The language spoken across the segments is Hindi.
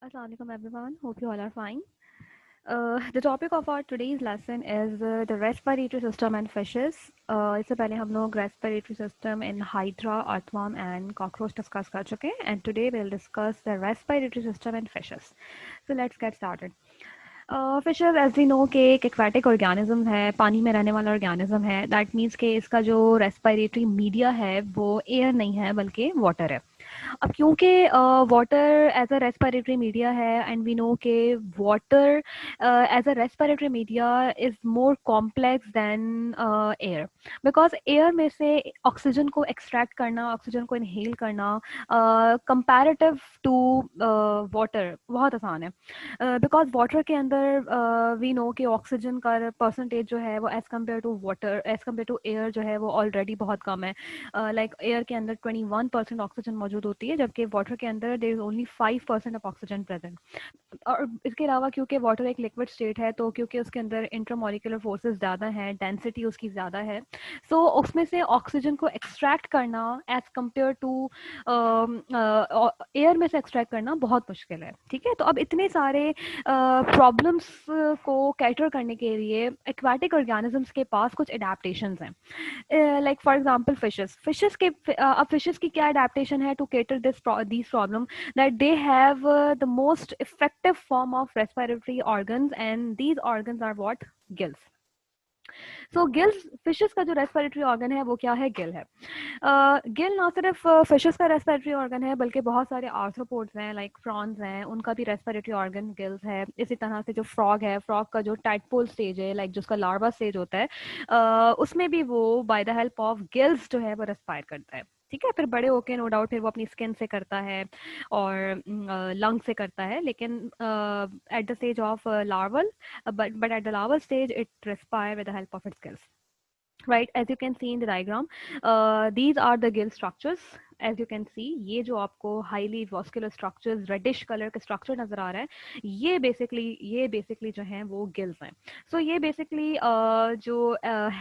Assalamualaikum everyone. Hope you all are fine. The topic of our today's lesson is the respiratory system and fishes. इससे पहले हम लोग respiratory system in Hydra, earthworm and cockroach discuss कर चुके हैं and today we'll discuss the respiratory system and fishes. So let's get started. Fishes as we know कि एक एक्वाटिक ऑर्गेनिज्म है, पानी में रहने वाला ऑर्गेनिज्म है. दैट मीन्स कि इसका जो रेस्पिरेटरी मीडिया है वो एयर नहीं है बल्कि वाटर है. अब क्योंकि water as a respiratory media है एंड वी नो कि water as a respiratory media is more complex than air, because air में से ऑक्सीजन को एक्सट्रैक्ट करना, ऑक्सीजन को इनहेल करना कंपैरेटिव टू वाटर बहुत आसान है. बिकॉज वाटर के अंदर वी नो कि ऑक्सीजन का परसेंटेज जो है वो as compare to water, as compare to air जो है वो ऑलरेडी बहुत कम है. लाइक एयर के अंदर 21% ऑक्सीजन मौजूद होती है, जबकि वाटर के अंदर there is only 5% of oxygen present. और इसके अलावा क्योंकि वाटर एक लिक्विड स्टेट है, तो क्योंकि उसके अंदर इंट्रामोलिकुलर फोर्सेस ज़्यादा हैं, डेंसिटी उसकी ज़्यादा है, सो उसमें से ऑक्सीजन को एक्सट्रैक्ट करना एज़ कम्पेयर टू एयर में से एक्सट्रैक्ट करना बहुत मुश्किल है. ठीक है, तो अब इतने सारे प्रॉब्लम्स को कैटर करने के लिए एक्वाटिक ऑर्गेनिजम्स के पास कुछ एडेप्टेशंस हैं. लाइक फॉर एग्जांपल फिशेस के अब फिशेस की क्या एडेप्टेशन है to cater this problem, that they have the most effective form of respiratory organs and these organs are what? Gills. So gills, fishes का जो रेस्पिरेटरी ऑर्गन है वो क्या है? गिल है. गिल ना सिर्फ फिशेस का रेस्पिरेटरी ऑर्गन है बल्कि बहुत सारे आर्थ्रोपोड्स हैं, लाइक प्रॉन्स हैं, उनका भी रेस्पिरेटरी ऑर्गन गिल्स है. इसी तरह से जो फ्रॉग है, फ्रॉग का जो टाइडपोल स्टेज है, लाइक जिसका लार्वा स्टेज होता है, उसमें भी वो by the help of gills जो है वो रेस्पायर करता है. ठीक है, फिर बड़े होके नो डाउट फिर वो अपनी स्किन से करता है और लंग से करता है, लेकिन at the stage of larval, but at the larval stage it respire with the help of its gills. Right, as you can see in the diagram, these are the gill structures. As you can see, ये जो आपको highly vascular structures, reddish color के structure नजर आ रहा है, ये basically जो हैं वो gills हैं. So ये basically जो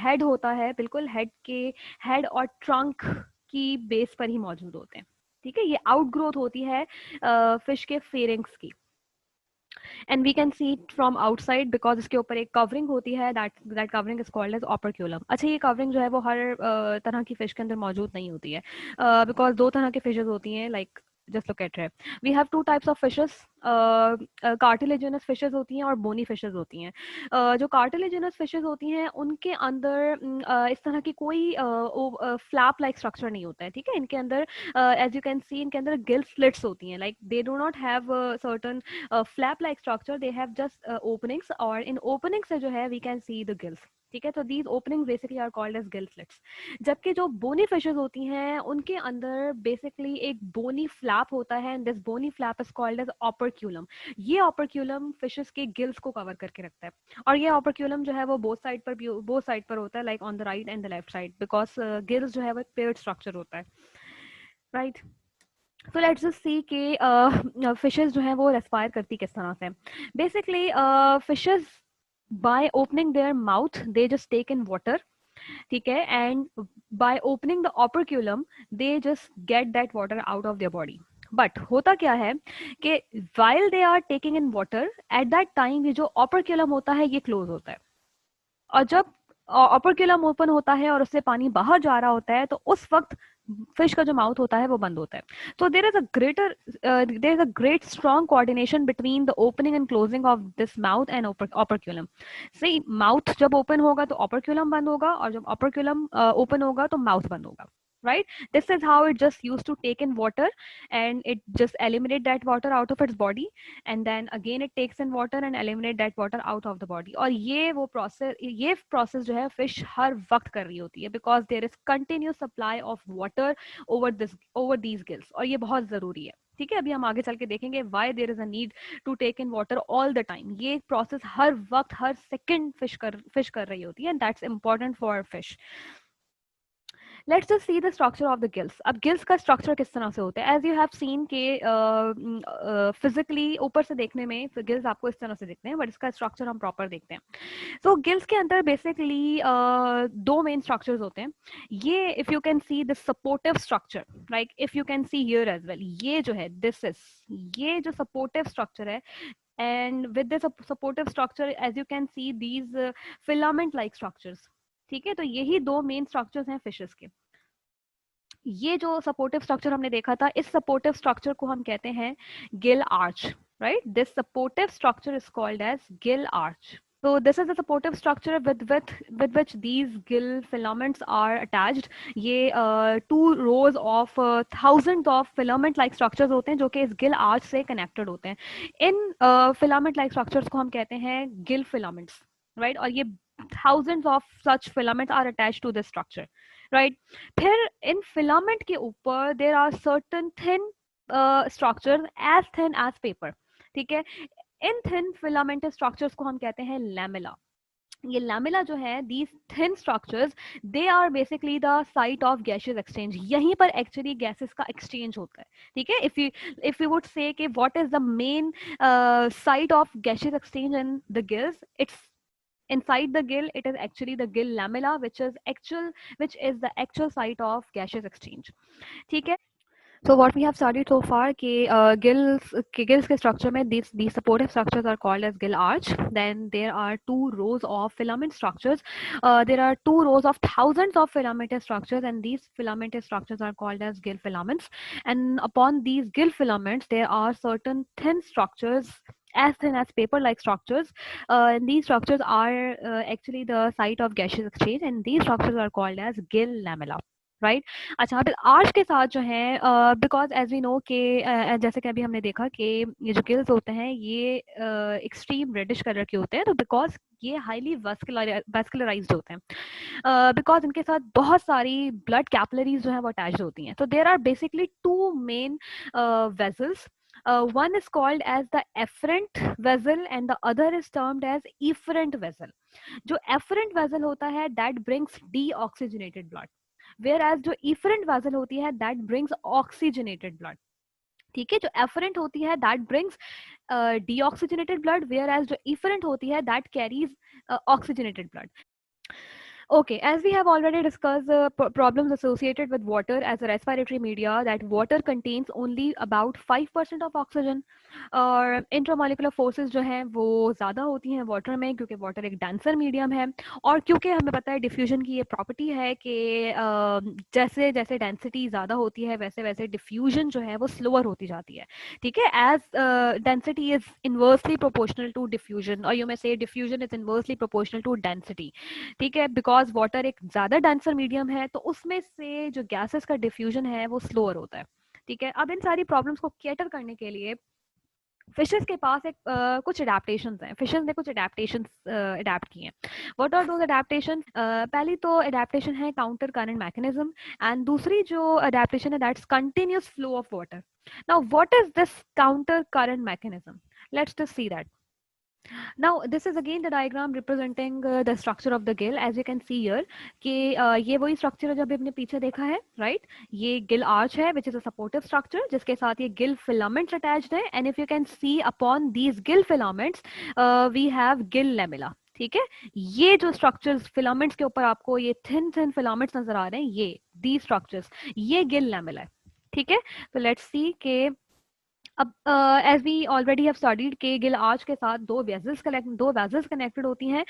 head होता है, बिल्कुल head और trunk की base पर ही मौजूद होते हैं. ठीक है, ये outgrowth होती है fish के pharynx की. And we can see it from outside because इसके ऊपर एक कवरिंग होती है, that covering is called as operculum. अच्छा, ये कवरिंग जो है वो हर तरह की फिश के अंदर मौजूद नहीं होती है, बिकॉज दो तरह की फिशेज होती हैं. Like just look at it, we have two types of fishes. Cartilaginous fishes होती हैं और बोनी फिशेस होती हैं. जो कार्टिलेजिनस फिशेस होती हैं उनके अंदर इस तरह की कोई फ्लैप लाइक स्ट्रक्चर नहीं होता है. ठीक है, इनके अंदर एज यू कैन सी इनके अंदर गिल स्लिट्स होती हैं. Like they do not have certain flap like structure, they have just openings, और in openings से जो है we can see the gills. ठीक है, तो these openings basically are called as gill slits. जबकि जो bony fishes होती हैं उनके अंदर basically एक bony flap होता है and this bony flap is called as operculum. ये operculum fishes के gills को cover करके रखता है, और ये operculum जो है वो both side पर होता है, like on the right and the left side, because gills जो है वो paired structure होता है. right. तो लेट्स जस्ट सी कि फिशेस जो हैं वो रेस्पायर करती किस तरह से. Basically fishes by opening their mouth they just take in water. ठीक है, and by opening the operculum they just get that water out of their body. But होता क्या है कि while they are taking in water, at that time ये जो ऑपरक्यूलम होता है ये क्लोज होता है, और जब ऑपरक्यूलम ओपन होता है और उससे पानी बाहर जा रहा होता है तो उस वक्त फिश का जो माउथ होता है वो बंद होता है. तो there is a great strong coordination between the opening and closing of this mouth and operculum. See, mouth जब ओपन होगा तो ऑपरक्यूलम बंद होगा, और जब ऑपरक्यूलम ओपन होगा तो माउथ बंद होगा. right, this is how it just used to take in water and it just eliminate that water out of its body, and then again it takes in water and eliminate that water out of the body. और ये प्रोसेस जो है फिश हर वक्त कर रही होती है, because there is continuous supply of water over these gills, और ये बहुत जरूरी है. ठीक है, अभी हम आगे चल के देखेंगे why there is a need to take in water all the time. ये प्रोसेस हर वक्त हर सेकेंड फिश कर रही होती है, and that's important for fish. Let's just see the structure of the gills. अब गिल्स का स्ट्रक्चर किस तरह से होता है, एज यू हैव सीन के फिजिकली ऊपर से देखने में गिल्स आपको इस तरह से दिखते हैं, बट इसका स्ट्रक्चर हम प्रॉपर देखते हैं। तो गिल्स के अंदर बेसिकली दो मेन स्ट्रक्चर्स होते हैं। ये if you can see the supportive structure, like if you can see here as well, ये जो है दिस इज, ये जो सपोर्टिव स्ट्रक्चर है, and with this supportive structure as you can see these filament like structures. ठीक है, तो यही दो मेन स्ट्रक्चर्स हैं फिशेस के। ये जो सपोर्टिव स्ट्रक्चर हमने देखा था, इस सपोर्टिव स्ट्रक्चर को हम कहते हैं gill arch, right? This supportive structure is called as gill arch. So this is the supportive structure with which these gill filaments are attached. ये two rows of thousands of filament like structures होते हैं जो कि इस gill arch से connected होते हैं. इन filament like structures को हम कहते हैं gill filaments, right? और ये thousands of such filaments are attached to this structure, right? फिर इन filament के ऊपर there are certain thin structures as thin as paper. ठीक है, इन थिन फिलामेंटस स्ट्रक्चर्स को हम कहते हैं लैमेला. ये लैमेला जो है, these thin structures, they are basically the site of gases exchange. यहीं पर एक्चुअली गैसेस का एक्सचेंज होता है. ठीक है, इफ यू वुड से कि what is the main site of gases exchange in the gills, it's inside the gill, it is actually the gill lamella, which is the actual site of gaseous exchange. ठीक है, so what we have studied so far कि gills के structure में these supportive structures are called as gill arch. Then there are two rows of filament structures. There are two rows of thousands of filamentous structures, and these filamentous structures are called as gill filaments. And upon these gill filaments, there are certain thin structures as thin as paper-like structures. And these structures are actually the site of gaseous exchange, and these structures are called as gill lamella. Right. अच्छा, फिर आर्च के साथ जो है, बिकॉज एज वी नो के जैसे कि अभी हमने देखा कि ये जो गिल्स होते हैं ये एक्सट्रीम रेडिश कलर के होते हैं, तो बिकॉज ये हाईली वेस्कुलराइज्ड होते हैं, बिकॉज इनके साथ बहुत सारी ब्लड कैपिलरीज जो है वो अटैच्ड होती हैं. तो there are basically two main vessels. One is called as the efferent vessel and the other is termed as efferent vessel. जो efferent vessel होता है that brings deoxygenated blood, whereas जो efferent vessel होती है that brings oxygenated blood. ठीक है, जो efferent होती है that brings deoxygenated blood, whereas जो efferent होती है that carries oxygenated blood. Okay, as we have already discussed the problems associated with water as a respiratory media, that water contains only about 5% of oxygen. और इंट्रामोलिकुलर फोर्सेस जो हैं वो ज़्यादा होती हैं वाटर में, क्योंकि वाटर एक डेंसर मीडियम है, और क्योंकि हमें पता है डिफ्यूजन की ये प्रॉपर्टी है कि जैसे जैसे डेंसिटी ज़्यादा होती है वैसे वैसे डिफ्यूजन जो है वो स्लोअर होती जाती है. ठीक है, as density is inversely proportional to diffusion, और you may say diffusion is inversely proportional to density. ठीक है, बिकॉज वाटर एक ज़्यादा डेंसर मीडियम है तो उसमें से जो गैसेस का डिफ्यूजन है वो स्लोअर होता है. ठीक है, अब इन सारी प्रॉब्लम्स को कैटर करने के लिए फिशेस के पास एक कुछ अडेप्टेशंस हैं. फिशेस ने कुछ अडेप्टेशंस अडेप्ट किए हैं. What are those adaptation? पहली तो अडेप्टेशन है काउंटर करंट मैकेनिज्म, एंड दूसरी जो अडेप्टेशन है that's continuous flow of water. Now what is this counter current mechanism? Let's just see that. Now this is again the diagram representing the structure of the gill. As you can see here कि ये वही structure है जो अभी हमने पीछे देखा है, right? ये gill arch है which is a supportive structure जिसके साथ ये gill filaments attached है, and if you can see upon these gill filaments we have gill lamella. ठीक है, ये जो स्ट्रक्चर्स फिलामेंट्स के ऊपर आपको ये थिन थिन फिलामेंट्स नजर आ रहे हैं, ये दी स्ट्रक्चर्स, ये गिल लैमेला है. ठीक है, तो लेट्स सी के अब as we already have studied के गिल आर्च के साथ दो वेसल्स कनेक्टेड होती हैं.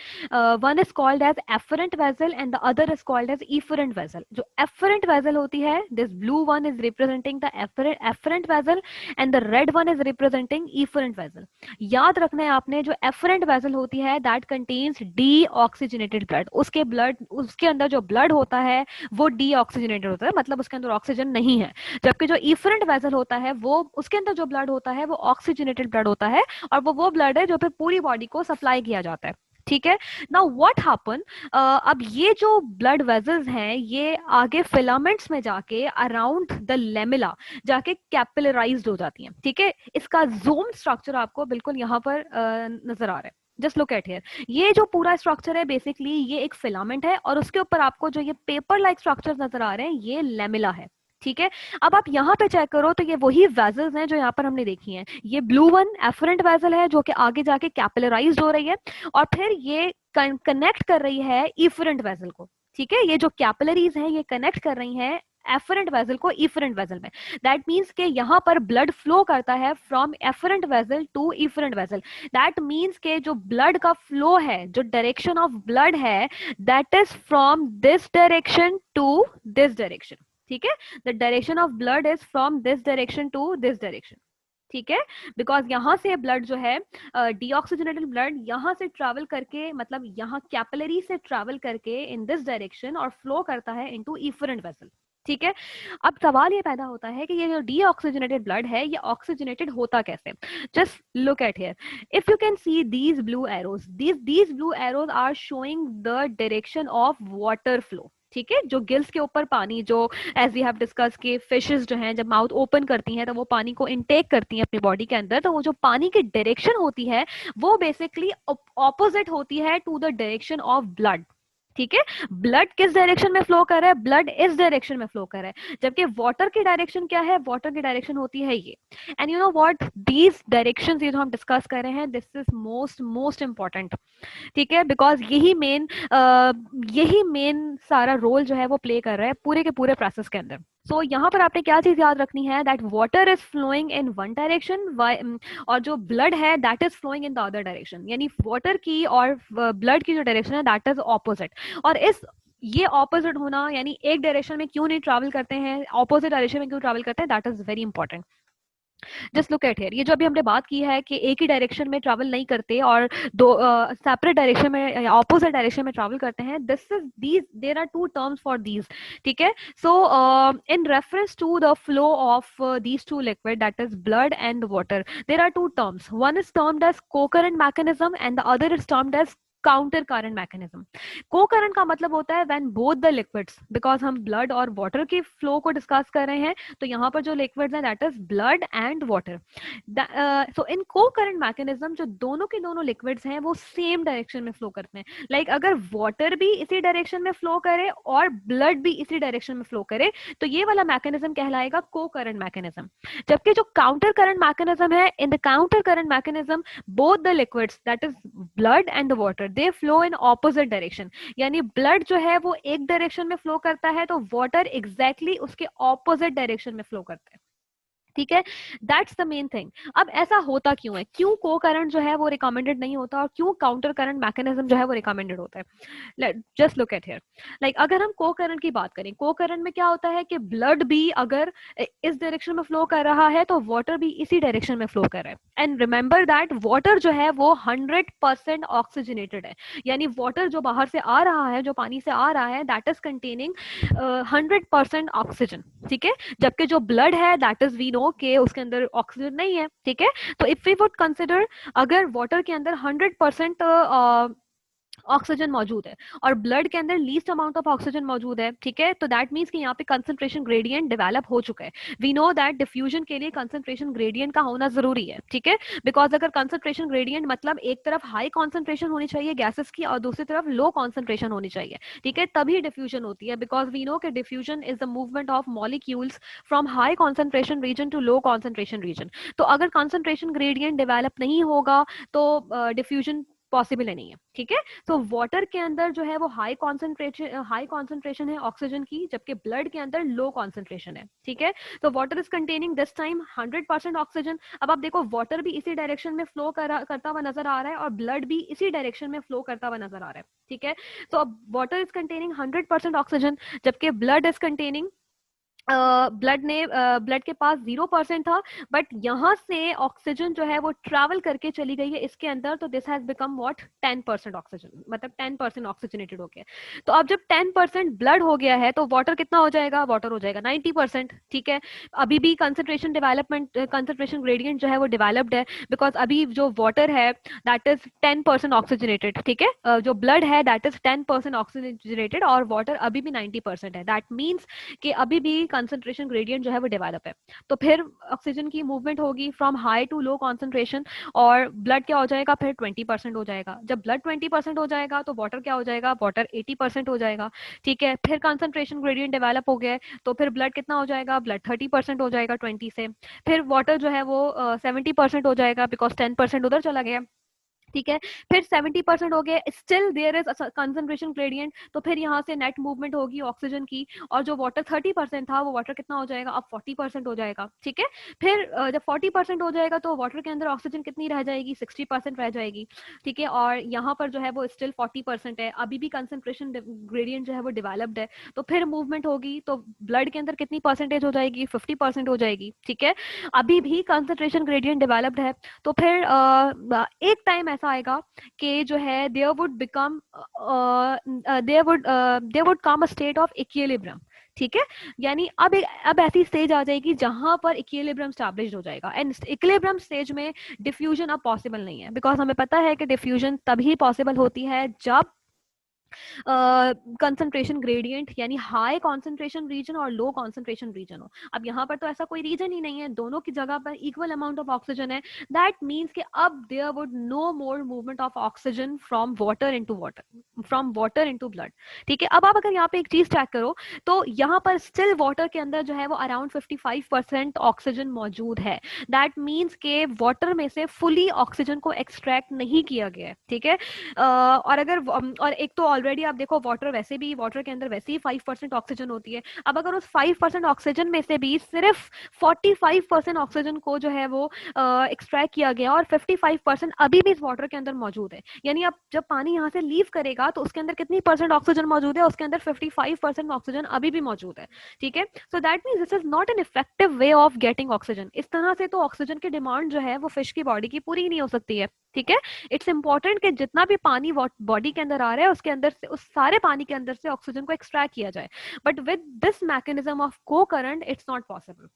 One is called as afferent vessel and the other is called as efferent vessel. जो एफरेंट वेसल होती है, this blue one is representing the afferent vessel and the red one is representing efferent vessel. याद रखना है आपने, जो एफरेंट वेसल होती है दैट कंटेन्स डीऑक्सीजनेटेड ब्लड. उसके अंदर जो ब्लड होता है वो डीऑक्सीजनेटेड होता है, मतलब उसके अंदर ऑक्सीजन नहीं है. जबकि जो इफरेंट वेसल होता है वो उसके अंदर जो ब्लड होता है वो ऑक्सीजनेटेड ब्लड होता है, और वो ब्लड है जो फिर पूरी बॉडी को सप्लाई किया जाता है. ठीक है, नाउ व्हाट हैपन, अब ये जो ब्लड वेसल्स हैं ये आगे फिलामेंट्स में जाके अराउंड द लेमिला जाके कैपिलराइज्ड हो जाती हैं. ठीक है, इसका ज़ूम स्ट्रक्चर आपको बिल्कुल यहाँ पर नजर आ रहा है. जस्ट लुक एट हियर, ये जो पूरा स्ट्रक्चर है बेसिकली ये एक फिलामेंट है और उसके ऊपर आपको जो ये पेपर लाइक स्ट्रक्चर नजर आ रहे हैं ये लेमिला है, ठीक है। अब आप यहाँ पे चेक करो तो ये वही वेजल्स हैं जो यहाँ पर हमने देखी हैं, ये ब्लू वन एफरेंट वेजल है जो कि आगे जाके कैपिलराइज्ड हो रही है और फिर ये कनेक्ट कर रही है इफरेंट वेजल को, ठीक है। ये जो कैपिलरीज हैं ये कनेक्ट कर रही हैं एफरेंट वेजल को इफरेंट वेजल में। दैट मीन्स के यहाँ पर ब्लड फ्लो करता है from afferent vessel to efferent vessel. That means के जो ब्लड का फ्लो है, जो डायरेक्शन ऑफ ब्लड है, that is from this direction to this direction, ठीक है। The direction of blood is from this direction to this direction, ठीक है। बिकॉज यहाँ से ब्लड जो है डीऑक्सीजनेटेड ब्लड यहाँ से ट्रैवल करके, मतलब यहाँ कैपिलरी से ट्रैवल करके इन दिस डायरेक्शन और फ्लो करता है इनटू इफरेंट वेसल, ठीक है। अब सवाल ये पैदा होता है कि ये जो डीऑक्सीजनेटेड ब्लड है ये ऑक्सीजनेटेड होता कैसे। Just look at here, if you can see these blue arrows, these blue arrows are showing the direction of water flow, ठीक है। जो गिल्स के ऊपर पानी, जो एज वी हैव डिस्कस के फिशेस जो हैं जब माउथ ओपन करती हैं तो वो पानी को इनटेक करती हैं अपनी बॉडी के अंदर, तो वो जो पानी की डायरेक्शन होती है वो बेसिकली ऑपोजिट होती है to the direction of blood, ठीक है। ब्लड किस डायरेक्शन में फ्लो कर रहा है, ब्लड इस डायरेक्शन में फ्लो कर रहा है, जबकि वाटर की डायरेक्शन क्या है, वाटर की डायरेक्शन होती है ये। And you know what, these directions ये जो हम डिस्कस कर रहे हैं, दिस इज मोस्ट इंपॉर्टेंट, ठीक है। बिकॉज यही मेन सारा रोल जो है वो प्ले कर रहा है पूरे के पूरे प्रोसेस के अंदर। सो यहाँ पर आपने क्या चीज याद रखनी है, that water is flowing in one direction और जो ब्लड है that is flowing in the other direction, यानी वाटर की और ब्लड की जो डायरेक्शन है दैट इज ऑपोजिट। और इस ये ऑपोजिट होना, यानी एक डायरेक्शन में क्यों नहीं ट्रैवल करते हैं, ऑपोजिट डायरेक्शन में क्यों ट्रैवल करते हैं, that is very important. Just look at here, ये जो अभी हमने बात की है कि एक ही डायरेक्शन में ट्रैवल नहीं करते और दो सेपरेट डायरेक्शन में, ऑपोजिट डायरेक्शन में ट्रैवल करते हैं, this is these, there are two terms for these, ठीक है। So in reference to the flow of these two liquid, that is blood and water, there are two terms, one is termed as co-current mechanism and the other is termed as counter current mechanism. Co current का मतलब होता है when both the liquids, because हम ब्लड और वाटर के फ्लो को डिस्कस कर रहे हैं, तो यहाँ पर जो लिक्विड्स हैं that is blood and water. So in co current mechanism जो दोनों के दोनों लिक्विड्स हैं वो सेम डायरेक्शन में फ्लो करते हैं। लाइक अगर वाटर भी इसी डायरेक्शन में फ्लो करे और ब्लड भी इसी डायरेक्शन में फ्लो करे तो ये वाला मैकेनिज्म कहलाएगा को करंट मैकेनिज्म। जबकि जो काउंटर करंट मैकेनिज्म है, in the counter current mechanism both the liquids that is blood and the water they flow in opposite direction, यानी ब्लड जो है वो एक डायरेक्शन में फ्लो करता है तो वाटर एग्जैक्टली उसके ऑपोजिट डायरेक्शन में फ्लो करता है, ठीक है। That's the main thing. अब ऐसा होता क्यों है, क्यों को करंट जो है वो रिकमेंडेड नहीं होता और क्यों काउंटर करंट मैकेनिज्म जो है वो रिकमेंडेड होता है। Just look at here, like अगर हम को करंट की बात करें, को करंट में क्या होता है कि ब्लड भी अगर इस डायरेक्शन में फ्लो कर रहा है तो वाटर भी इसी डायरेक्शन में फ्लो कर रहा है। एंड रिमेंबर दैट वाटर जो है वो 100% ऑक्सीजनेटेड है, यानी वाटर जो बाहर से आ रहा है, जो पानी से आ रहा है, दैट इज कंटेनिंग 100% ऑक्सीजन, ठीक है। जबकि जो ब्लड है दैट इज वी नो के उसके अंदर ऑक्सीजन नहीं है, ठीक है। तो इफ वी वुड कंसिडर, अगर वाटर के अंदर 100% ऑक्सीजन मौजूद है और ब्लड के अंदर लीस्ट अमाउंट ऑफ ऑक्सीजन मौजूद है, ठीक है, तो दैट मीन्स कि यहाँ पे कंसंट्रेशन ग्रेडियंट डेवलप हो चुका है। वी नो दैट डिफ्यूजन के लिए कंसंट्रेशन ग्रेडियंट का होना जरूरी है, ठीक है। बिकॉज अगर कंसंट्रेशन ग्रेडियंट मतलब एक तरफ हाई कॉन्सेंट्रेशन होनी चाहिए गैसेस की और दूसरी तरफ लो कॉन्सेंट्रेशन होनी चाहिए, ठीक है, तभी डिफ्यूजन होती है। बिकॉज वी नो कि diffusion is the movement of molecules from high concentration region to low concentration region. तो अगर कॉन्सेंट्रेशन ग्रेडियंट डेवलप नहीं होगा तो डिफ्यूजन पॉसिबल नहीं है, ठीक है। तो वाटर के अंदर जो है वो हाई कॉन्सेंट्रेशन है ऑक्सीजन की, जबकि ब्लड के अंदर लो कॉन्सेंट्रेशन है, ठीक है। तो water is containing this time 100% oxygen. अब आप देखो वाटर भी इसी डायरेक्शन में फ्लो करता हुआ नजर आ रहा है और ब्लड भी इसी डायरेक्शन में फ्लो करता हुआ नजर आ रहा है, ठीक है। तो अब वाटर इज कंटेनिंग 100% ऑक्सीजन, जबकि ब्लड इज कंटेनिंग ब्लड के पास 0% था, बट यहाँ से ऑक्सीजन जो है वो ट्रैवल करके चली गई है इसके अंदर, तो this has become what 10% oxygen, मतलब 10% ऑक्सीजनेटेड हो गया। तो अब जब 10% ब्लड हो गया है तो वाटर कितना हो जाएगा, वाटर हो जाएगा 90%, ठीक है। अभी भी कंसंट्रेशन ग्रेडियंट जो है वो डेवलप्ड है, बिकॉज अभी जो वाटर है दैट इज 10% ऑक्सीजनेटेड, ठीक है। जो ब्लड है दैट इज 10% ऑक्सीजनेटेड और वाटर अभी भी 90% है। दैट मीन्स कि अभी भी कंसंट्रेशन ग्रेडियंट जो है वो डेवलप है। तो फिर ऑक्सीजन की मूवमेंट होगी from high to low concentration, और ब्लड क्या हो जाएगा, फिर 20% हो जाएगा। जब ब्लड 20% हो जाएगा तो वाटर क्या हो जाएगा, वाटर 80% हो जाएगा। ठीक है, फिर कंसंट्रेशन ग्रेडियंट डेवलप हो गया तो फिर ब्लड कितना हो जाएगा, ब्लड 30% हो जाएगा 20 से। फिर वाटर जो है वो 70% हो जाएगा, बिकॉज 10% उधर चला गया। ठीक है, फिर 70% हो गए, still there is concentration gradient, तो फिर यहाँ से नेट मूवमेंट होगी ऑक्सीजन की, और जो वाटर 30% था वो वाटर कितना हो जाएगा, अब 40% हो जाएगा। ठीक है, फिर जब 40% हो जाएगा तो वाटर के अंदर ऑक्सीजन कितनी रह जाएगी, 60% रह जाएगी। ठीक है, और यहाँ पर जो है वो स्टिल 40% है, अभी भी कंसंट्रेशन ग्रेडियंट जो है वो डेवलप्ड है। तो फिर मूवमेंट होगी तो ब्लड के अंदर कितनी परसेंटेज हो जाएगी, 50% हो जाएगी। ठीक है, अभी भी कंसंट्रेशन ग्रेडियंट डेवलप्ड है। तो फिर एक टाइम ऐसा आएगा कि जो है there would come a state of equilibrium. ठीक है, यानी अब ऐसी स्टेज आ जाएगी जहां पर इक्विलिब्रियम स्टैब्लिश्ड हो जाएगा, एंड इक्विलिब्रियम स्टेज में डिफ्यूजन अब पॉसिबल नहीं है, बिकॉज हमें पता है कि डिफ्यूजन तभी पॉसिबल होती है जब कंसंट्रेशन ग्रेडियंट यानी हाई कंसंट्रेशन रीजन और लो कंसंट्रेशन रीजन हो। अब यहाँ पर तो ऐसा कोई रीजन ही नहीं है, दोनों की जगह पर इक्वल अमाउंट ऑफ ऑक्सीजन है। दैट मीन्स कि अब there would no more movement of oxygen from water into blood. ठीक है, अब आप अगर यहाँ पे एक चीज चेक करो तो यहाँ पर स्टिल वाटर के अंदर जो है वो अराउंड 55% ऑक्सीजन मौजूद है। दैट मीन्स के वाटर में से फुली ऑक्सीजन को एक्सट्रैक्ट नहीं किया गया है। ठीक है, और अगर और एक तो ऑलरेडी आप देखो वाटर वैसे भी, वाटर के अंदर वैसे ही 5% ऑक्सीजन होती है। अब अगर उस 5% ऑक्सीजन में से भी सिर्फ 45% ऑक्सीजन को जो है वो एक्सट्रैक्ट किया गया और 55% अभी भी इस वाटर के अंदर मौजूद है, यानी अब जब पानी यहाँ से लीव करेगा तो उसके अंदर कितनी परसेंट ऑक्सीजन मौजूद है, उसके अंदर 55% ऑक्सीजन अभी भी मौजूद है। ठीक है, so that means this is not an effective way of getting oxygen. इस तरह से तो ऑक्सीजन की डिमांड जो है वो फिश की बॉडी की पूरी नहीं हो सकती है। ठीक है, इट्स इंपॉर्टेंट कि जितना भी पानी बॉडी के अंदर आ रहा है उसके अंदर से, उस सारे पानी के अंदर से ऑक्सीजन को एक्सट्रैक्ट किया जाए, but with this mechanism of को करंट इट्स नॉट पॉसिबल।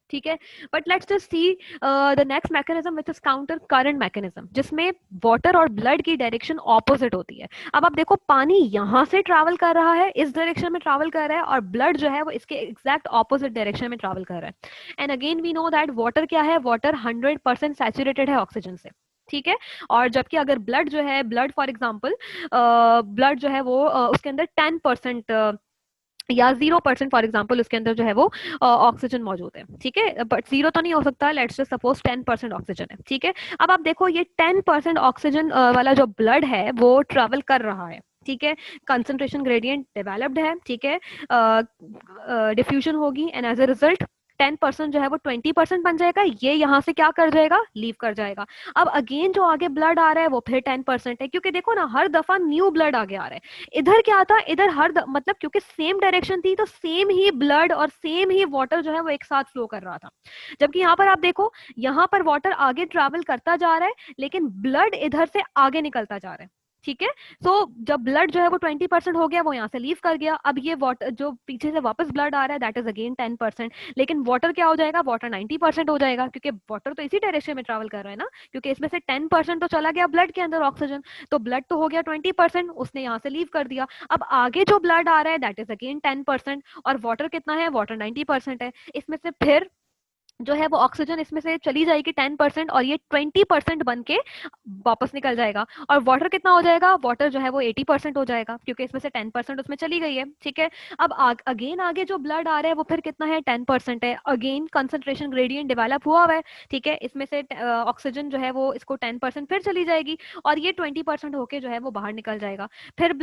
ठीक है, but let's just see the next mechanism which is counter current mechanism, जिसमें वाटर और ब्लड की डायरेक्शन ऑपोजिट होती है। अब आप देखो पानी यहाँ से ट्रैवल कर रहा है, इस डायरेक्शन में ट्रैवल कर रहा है, और ब्लड जो है वो इसके एग्जैक्ट ऑपोजिट डायरेक्शन में ट्रैवल कर रहा है। And again we know that water क्या है, वाटर 100% सैचुरेटेड है ऑक्सीजन से। ठीक है, और जबकि अगर ब्लड जो है, ब्लड फॉर एग्जाम्पल ब्लड जो है वो उसके अंदर 10% या 0% फॉर एग्जाम्पल उसके अंदर जो है वो ऑक्सीजन मौजूद है। ठीक है, बट 0 तो नहीं हो सकता, लेट्स जस्ट सपोज 10% ऑक्सीजन है। ठीक है, अब आप देखो ये 10% ऑक्सीजन वाला जो ब्लड है वो ट्रेवल कर रहा है। ठीक है, कंसंट्रेशन ग्रेडियंट डेवलप्ड है। ठीक है, डिफ्यूजन होगी एंड एज अ रिजल्ट 10% जो है वो 20% बन जाएगा, ये यहाँ से क्या कर जाएगा, लीव कर जाएगा। अब अगेन जो आगे ब्लड आ रहा है वो फिर 10% है, क्योंकि देखो ना हर दफा न्यू ब्लड आगे आ रहा है। इधर क्या था, इधर मतलब क्योंकि सेम डायरेक्शन थी तो सेम ही ब्लड और सेम ही वाटर जो है वो एक साथ फ्लो कर रहा था। जबकि यहाँ पर आप देखो, यहाँ पर वाटर आगे ट्रैवल करता जा रहा है लेकिन ब्लड इधर से आगे निकलता जा रहा है। ठीक है, सो जब ब्लड जो है वो 20% हो गया, वो यहाँ से लीव कर गया। अब ये वाटर जो पीछे से वापस ब्लड आ रहा है दैट इज अगेन 10%, लेकिन वाटर क्या हो जाएगा, वाटर 90% हो जाएगा, क्योंकि वाटर तो इसी डायरेक्शन में ट्रैवल कर रहा है ना, क्योंकि इसमें से 10% तो चला गया ब्लड के अंदर ऑक्सीजन, तो ब्लड तो हो गया 20%, उसने यहाँ से लीव कर दिया। अब आगे जो ब्लड आ रहा है दैट इज अगेन 10%, और वाटर कितना है, वाटर 90% है। इसमें से फिर जो है वो ऑक्सीजन इसमें से चली जाएगी 10%, और ये 20% बन के वापस निकल जाएगा। और वाटर कितना हो जाएगा, वाटर जो है वो 80% हो जाएगा, क्योंकि इसमें से 10% उसमें चली गई है। ठीक है, अब अगेन आगे जो ब्लड आ रहा है वो फिर कितना है, 10% है। अगेन कंसंट्रेशन ग्रेडियंट डेवलप हुआ है। ठीक है, इसमें से ऑक्सीजन जो है वो इसको 10% फिर चली जाएगी, और ये 20% होके जो है वो बाहर निकल जाएगा। फिर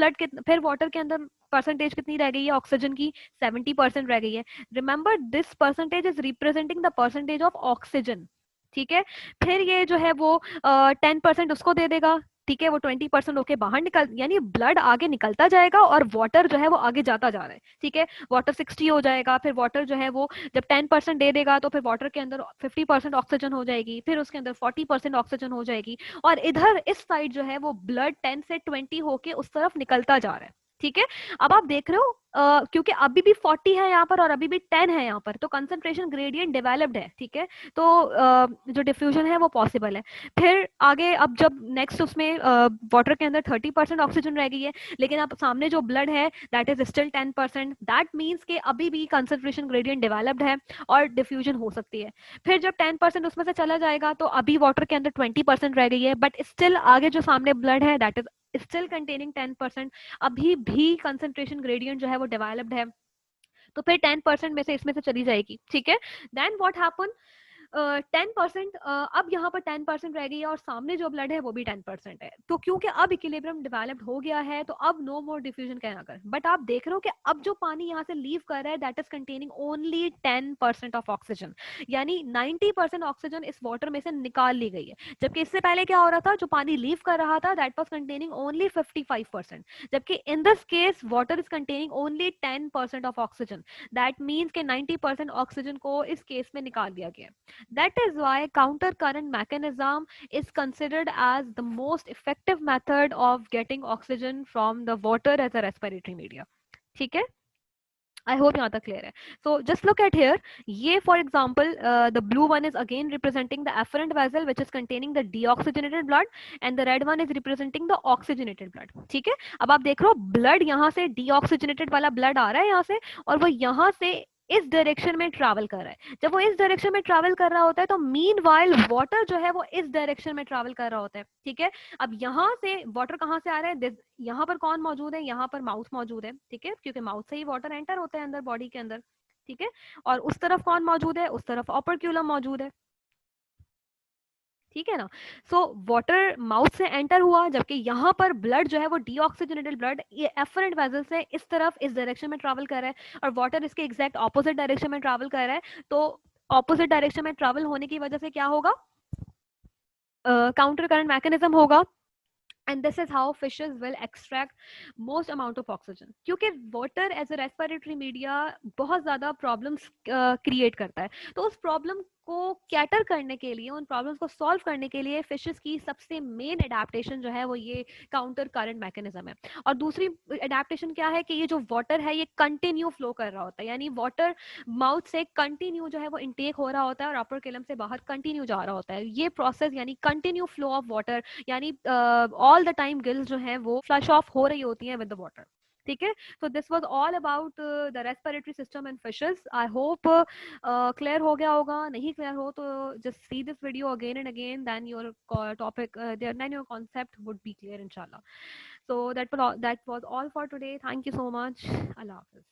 फिर वाटर के अंदर परसेंटेज कितनी रह गई है ऑक्सीजन की, 70% रह गई है। Remember this percentage is representing the percentage of oxygen. ठीक है, फिर ये जो है वो 10% उसको दे देगा। ठीक है, वो 20% होके बाहर निकल, यानी ब्लड आगे निकलता जाएगा और वाटर जो है वो आगे जाता जा रहा है। ठीक है, वाटर 60 हो जाएगा, फिर वाटर जो है वो जब 10% दे देगा तो फिर वाटर के अंदर 50% ऑक्सीजन हो जाएगी, फिर उसके अंदर 40% ऑक्सीजन हो जाएगी, और इधर इस साइड जो है वो ब्लड 10 से 20 होके उस तरफ निकलता जा रहा है। ठीक है। अब आप देख रहे हो क्योंकि अभी भी 40 है यहाँ पर और अभी भी 10 है यहाँ पर, तो कंसंट्रेशन ग्रेडियंट डेवलप्ड है, ठीक है। तो जो डिफ्यूजन है वो पॉसिबल है। फिर आगे अब जब नेक्स्ट उसमें वाटर के अंदर 30% ऑक्सीजन रह गई है, लेकिन अब सामने जो ब्लड है that is still 10%, that means कि अभी भी कंसंट्रेशन ग्रेडियंट डेवलप्ड है और डिफ्यूजन हो सकती है। फिर जब 10% उसमें से चला जाएगा तो अभी वाटर के अंदर 20% रह गई है, बट स्टिल आगे जो सामने ब्लड है दैट इज स्टिल कंटेनिंग 10%, अभी भी कंसंट्रेशन ग्रेडियंट जो है वो डेवलप्ड है। तो फिर 10% में से इसमें से चली जाएगी, ठीक है। देन व्हाट हैपन, 10%, अब यहाँ पर 10% रह गई है और सामने जो ब्लड है वो भी 10% है। तो क्योंकि अब इक्विलिब्रियम डेवलप्ड हो गया है तो अब नो मोर डिफ्यूजन कहना कर, बट आप देख रहे हो कि अब जो पानी यहाँ से लीव कर रहा है that is containing only 10% of oxygen, यानी 90% ऑक्सीजन इस वाटर में से निकाल ली गई है। जबकि इससे पहले क्या हो रहा था, जो पानी लीव कर रहा था दैट वॉज कंटेनिंग ओनली 55%, जबकि in this case water is containing only 10% of oxygen. That means के 90% ऑक्सीजन को इस केस में निकाल दिया गया। That is why counter current mechanism is considered as the most effective method of getting oxygen from the water as a respiratory media. ठीक है, I hope यहाँ तक clear है. So just look at here. ये for example, the blue one is again representing the afferent vessel which is containing the deoxygenated blood, and the red one is representing the oxygenated blood. ठीक है, अब आप देख रहे हो blood यहाँ से deoxygenated वाला blood आ रहा है यहाँ से, और वो यहाँ से इस डायरेक्शन में ट्रैवल कर रहा है। जब वो इस डायरेक्शन में ट्रैवल कर रहा होता है तो मीनवाइल वाटर जो है वो इस डायरेक्शन में ट्रैवल कर रहा होता है, ठीक है। अब यहाँ से वाटर कहाँ से आ रहा है, यहाँ पर कौन मौजूद है, यहाँ पर माउथ मौजूद है, ठीक है, क्योंकि माउथ से ही वाटर एंटर होता है अंदर बॉडी के अंदर, ठीक है। और उस तरफ कौन मौजूद है, उस तरफ ऑपरक्यूलम मौजूद है, ठीक है ना। सो वाटर माउथ से एंटर हुआ, जबकि यहाँ पर ब्लड जो है वो डीऑक्सीजनेटेड ब्लड ये एफरेंट वेजल से इस तरफ इस डायरेक्शन में ट्रैवल कर रहा है, और वाटर इसके एग्जैक्ट ऑपोजिट डायरेक्शन में ट्रैवल कर रहा है। तो ऑपोजिट डायरेक्शन में ट्रैवल होने की वजह से क्या होगा, काउंटर करंट मैकेनिज्म होगा, and this is how fishes will extract most amount of oxygen, क्योंकि water as a respiratory media बहुत ज़्यादा problems create करता है। तो उस problem को कैटर करने के लिए, उन प्रॉब्लम्स को सॉल्व करने के लिए फिशेस की सबसे मेन एडेप्टेशन जो है वो ये काउंटर करंट मैकेनिज्म है। और दूसरी एडेप्टेशन क्या है कि ये जो वाटर है ये कंटिन्यू फ्लो कर रहा होता है, यानी वाटर माउथ से कंटिन्यू जो है वो इनटेक हो रहा होता है और अपर किलम से बाहर कंटिन्यू जा रहा होता है। ये प्रोसेस यानी कंटिन्यू फ्लो ऑफ वाटर, यानी ऑल द टाइम गिल्स जो है वो फ्लश ऑफ हो रही होती हैं विद द वाटर, ठीक है। तो this was all about the respiratory system in fishes. I hope clear हो गया होगा, नहीं क्लियर हो तो just see this video again and again, then your topic then your concept would be clear इंशाल्लाह। So that was all for today. Thank you so much. Allah Hafiz.